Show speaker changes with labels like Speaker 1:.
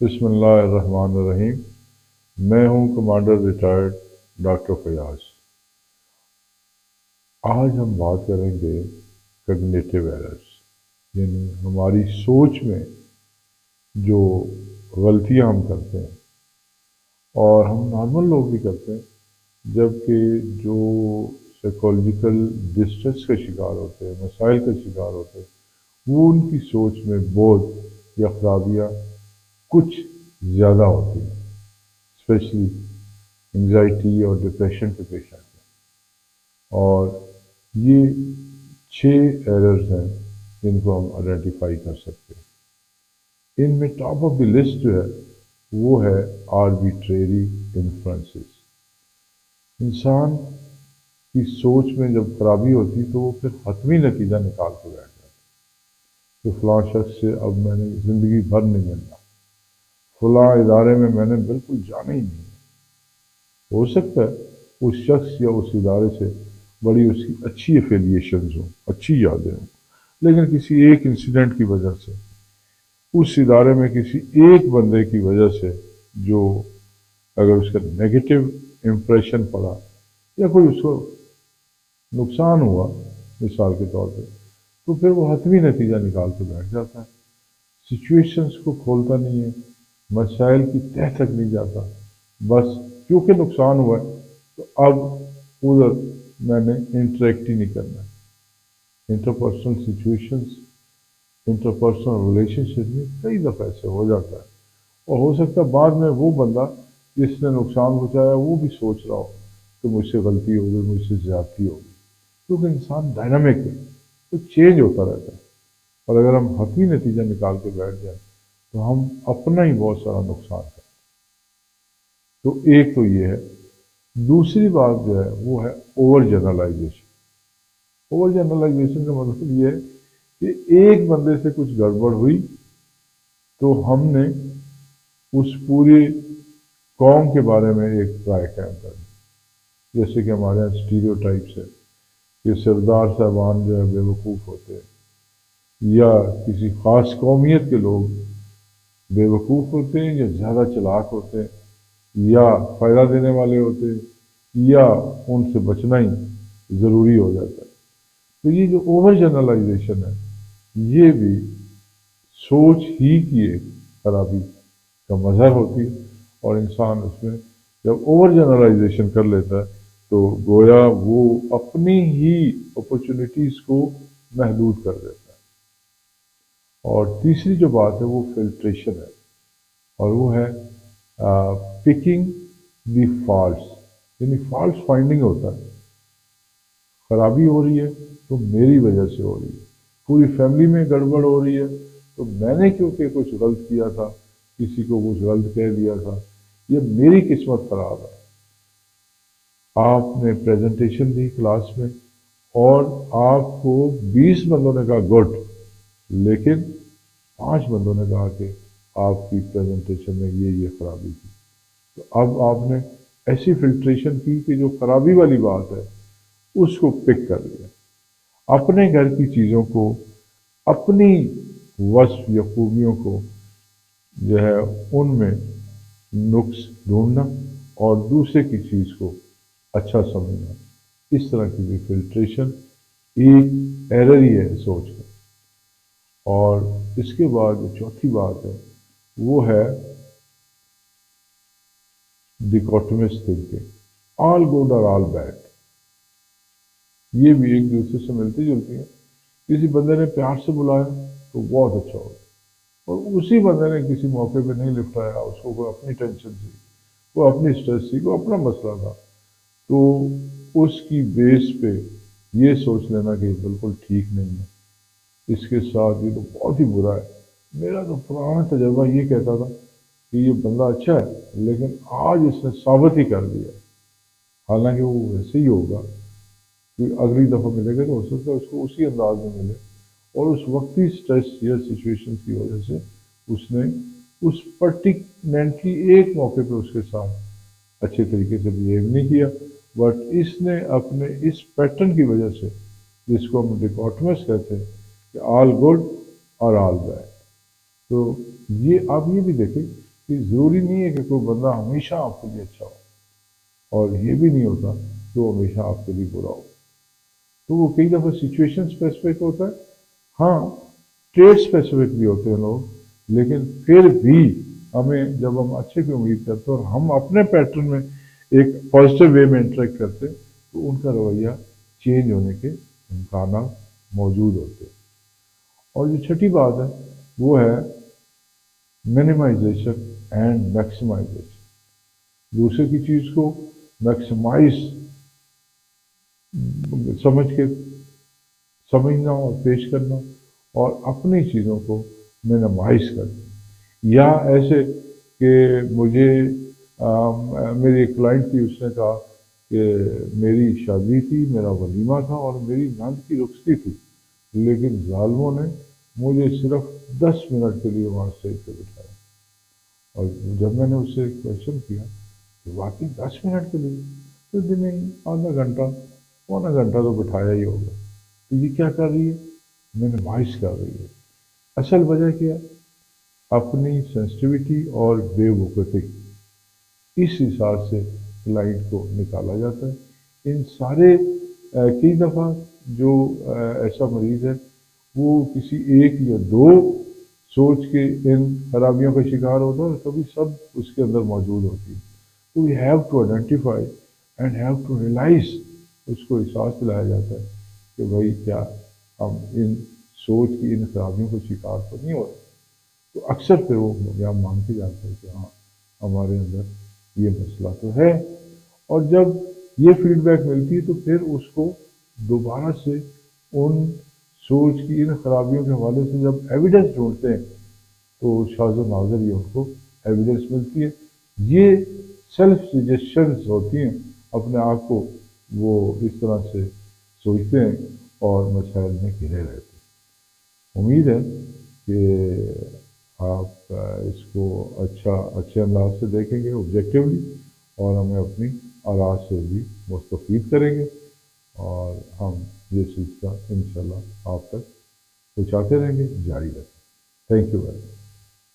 Speaker 1: بسم اللہ الرحمن الرحیم۔ میں ہوں کمانڈر ریٹائرڈ ڈاکٹر فیاض۔ آج ہم بات کریں گے کگنیٹو ایررز، یعنی ہماری سوچ میں جو غلطیاں ہم کرتے ہیں اور ہم نارمل لوگ بھی کرتے ہیں، جبکہ جو سائیکولوجیکل ڈسٹریس کا شکار ہوتے ہیں، مسائل کا شکار ہوتے ہیں، وہ ان کی سوچ میں بہت یا خرابیاں کچھ زیادہ ہوتی ہیں، اسپیشلی انگزائٹی اور ڈپریشن کے پیشنٹ میں۔ اور یہ 6 ایررز ہیں جن کو ہم آئیڈینٹیفائی کر سکتے ہیں۔ ان میں ٹاپ آف دی لسٹ جو ہے وہ ہے آربیٹریری انفلوئنسز۔ انسان کی سوچ میں جب خرابی ہوتی تو وہ پھر حتمی نتیجہ نکال کے بیٹھ جاتا کہ فلاں شخص سے اب میں نے زندگی بھر نہیں ملنا، فلاں ادارے میں میں نے بالکل جانا ہی نہیں ہے۔ ہو سکتا ہے اس شخص یا اس ادارے سے بڑی اس کی اچھی افیلیشنز ہوں، اچھی یادیں ہوں، لیکن کسی ایک انسیڈنٹ کی وجہ سے، اس ادارے میں کسی ایک بندے کی وجہ سے، جو اگر اس کا نیگیٹو امپریشن پڑا یا کوئی اس کو نقصان ہوا مثال کے طور پہ، تو پھر وہ حتمی نتیجہ نکال کے بیٹھ جاتا ہے، سچویشنز کو کھولتا نہیں ہے، مسائل کی تہ تک نہیں جاتا، بس کیونکہ نقصان ہوا ہے تو اب ادھر میں نے انٹریکٹ ہی نہیں کرنا۔ انٹرپرسنل سچویشنز، انٹرپرسنل ریلیشن شپ میں کئی دفعہ ایسے ہو جاتا ہے، اور ہو سکتا ہے بعد میں وہ بندہ جس نے نقصان پہنچایا وہ بھی سوچ رہا ہو کہ مجھ سے غلطی ہو گئی، مجھ سے زیادتی ہو گئی، کیونکہ انسان ڈائنامک ہے تو چینج ہوتا رہتا ہے، اور اگر ہم حتمی نتیجہ نکال کے بیٹھ جائیں تو ہم اپنا ہی بہت سارا نقصان کریں۔ تو ایک تو یہ ہے۔ دوسری بات جو ہے وہ ہے اوور جنرلائزیشن۔ اوور جنرلائزیشن کا مطلب یہ ہے کہ ایک بندے سے کچھ گڑبڑ ہوئی تو ہم نے اس پوری قوم کے بارے میں ایک رائے قائم کر دی، جیسے کہ ہمارے یہاں اسٹیریوٹائپس ہے کہ سردار صاحبان جو ہے بے وقوف ہوتے ہیں، یا کسی خاص قومیت کے لوگ بے وقوف ہوتے ہیں یا زیادہ چلاک ہوتے ہیں، یا فائدہ دینے والے ہوتے ہیں، یا ان سے بچنا ہی ضروری ہو جاتا ہے۔ تو یہ جو اوور جنرلائزیشن ہے یہ بھی سوچ ہی کی ایک خرابی کا مظہر ہوتی ہے، اور انسان اس میں جب اوور جنرلائزیشن کر لیتا ہے تو گویا وہ اپنی ہی اپرچونیٹیز کو محدود کر دیتا ہے۔ اور تیسری جو بات ہے وہ فلٹریشن ہے، اور وہ ہے پکنگ دی فالٹس، یعنی فالٹس فائنڈنگ ہوتا ہے۔ خرابی ہو رہی ہے تو میری وجہ سے ہو رہی ہے، پوری فیملی میں گڑبڑ ہو رہی ہے تو میں نے کیونکہ کچھ غلط کیا تھا، کسی کو کچھ غلط کہہ دیا تھا، یہ میری قسمت خراب ہے۔ آپ نے پریزنٹیشن دی کلاس میں اور آپ کو 20 بندوں نے کہا گڈ، لیکن 5 بندوں نے کہا کہ آپ کی پریزنٹیشن میں یہ خرابی تھی، تو اب آپ نے ایسی فلٹریشن کی کہ جو خرابی والی بات ہے اس کو پک کر لیا۔ اپنے گھر کی چیزوں کو، اپنی وصف یا خوبیوں کو جو ہے ان میں نقص ڈھونڈنا اور دوسرے کی چیز کو اچھا سمجھنا، اس طرح کی بھی فلٹریشن ایک ایرر ہی ہے سوچ کا۔ اور اس کے بعد جو چوتھی بات ہے وہ ہے ڈیکوٹمس تھنکنگ، آل گڈ اور آل بیڈ۔ یہ بھی ایک دوسرے سے ملتی جلتی ہیں۔ کسی بندے نے پیار سے بلایا تو بہت اچھا ہوگا، اور اسی بندے نے کسی موقع پہ نہیں لفٹ آیا، اس کو کوئی اپنی ٹینشن تھی، کوئی اپنی اسٹریس تھی، کوئی اپنا مسئلہ تھا، تو اس کی بیس پہ یہ سوچ لینا کہ یہ بالکل ٹھیک نہیں ہے، اس کے ساتھ یہ تو بہت ہی برا ہے، میرا تو پرانا تجربہ یہ کہتا تھا کہ یہ بندہ اچھا ہے لیکن آج اس نے ثابت ہی کر دیا ہے، حالانکہ وہ ویسے ہی ہوگا کہ اگلی دفعہ ملے گا تو ہو سکتا ہے اس کو اسی انداز میں ملے، اور اس وقتی اسٹریس یا سچویشن کی وجہ سے اس نے اس پرٹیکمنٹلی ایک موقع پہ اس کے ساتھ اچھے طریقے سے بہیو نہیں کیا، بٹ اس نے اپنے اس پیٹرن کی وجہ سے، جس کو ہم ڈیکوٹمس کہتے ہیں کہ آل گڈ اور آل بیڈ، تو یہ آپ یہ بھی دیکھیں کہ ضروری نہیں ہے کہ کوئی بندہ ہمیشہ آپ کے لیے اچھا ہو، اور یہ بھی نہیں ہوتا کہ وہ ہمیشہ آپ کے لیے برا ہو۔ تو وہ کئی دفعہ سچویشن اسپیسیفک ہوتا ہے، ہاں ٹریڈ اسپیسیفک بھی ہوتے ہیں لوگ، لیکن پھر بھی ہمیں جب ہم اچھے کی امید کرتے ہیں اور ہم اپنے پیٹرن میں ایک پازیٹیو وے میں انٹریکٹ کرتے ہیں تو ان کا رویہ چینج ہونے کے امکانات موجود ہوتے ہیں۔ اور جو چھٹی بات ہے وہ ہے منیمائزیشن اینڈ میکسیمائزیشن، دوسرے کی چیز کو میکسیمائز سمجھ کے سمجھنا اور پیش کرنا، اور اپنی چیزوں کو منیمائز کرنا، یا ایسے کہ مجھے میری ایک کلائنٹ تھی، اس نے کہا کہ میری شادی تھی، میرا ولیمہ تھا اور میری نند کی رخصتی تھی، لیکن ظالموں نے مجھے صرف 10 منٹ کے لیے وہاں اسٹیج پہ بٹھایا۔ اور جب میں نے اس سے کوشچن کیا کہ واقعی 10 منٹ کے لیے، تو دن نہیں، آدھا گھنٹہ پونا گھنٹہ تو بٹھایا ہی ہوگا۔ تو یہ کیا کر رہی ہے؟ منیمائز کر رہی ہے۔ اصل وجہ کیا ہے؟ اپنی سینسٹیوٹی اور بے وقوفی، اس حساب سے کلائنٹ کو نکالا جاتا ہے۔ ان سارے کئی دفعہ جو ایسا مریض ہے وہ کسی ایک یا دو سوچ کے ان خرابیوں کا شکار ہوتا ہے، اور کبھی سب اس کے اندر موجود ہوتی ہے۔ تو we have to identify and have to realise, اس کو احساس دلایا جاتا ہے کہ بھائی کیا ہم ان سوچ کی ان خرابیوں کا شکار تو نہیں ہو رہے۔ تو اکثر پھر وہ ہم مانتے جاتے ہیں کہ ہاں ہمارے اندر یہ مسئلہ تو ہے، اور جب یہ فیڈ بیک ملتی ہے تو پھر اس کو دوبارہ سے ان سوچ کی ان خرابیوں کے حوالے سے جب ایویڈنس ڈھونڈتے ہیں تو شاذ و نادر یہ ان کو ایویڈنس ملتی ہے۔ یہ سیلف سجیشنز ہوتی ہیں، اپنے آپ کو وہ اس طرح سے سوچتے ہیں اور مسائل میں گھرے رہتے ہیں۔ امید ہے کہ آپ اس کو اچھے انداز سے دیکھیں گے، آبجیکٹیولی، اور ہمیں اپنی آراء سے بھی مستفید کریں گے، اور ہم یہ سلسلہ انشاءاللہ آپ تک پہنچاتے رہیں گے، جاری رکھیں۔ Thank you very much.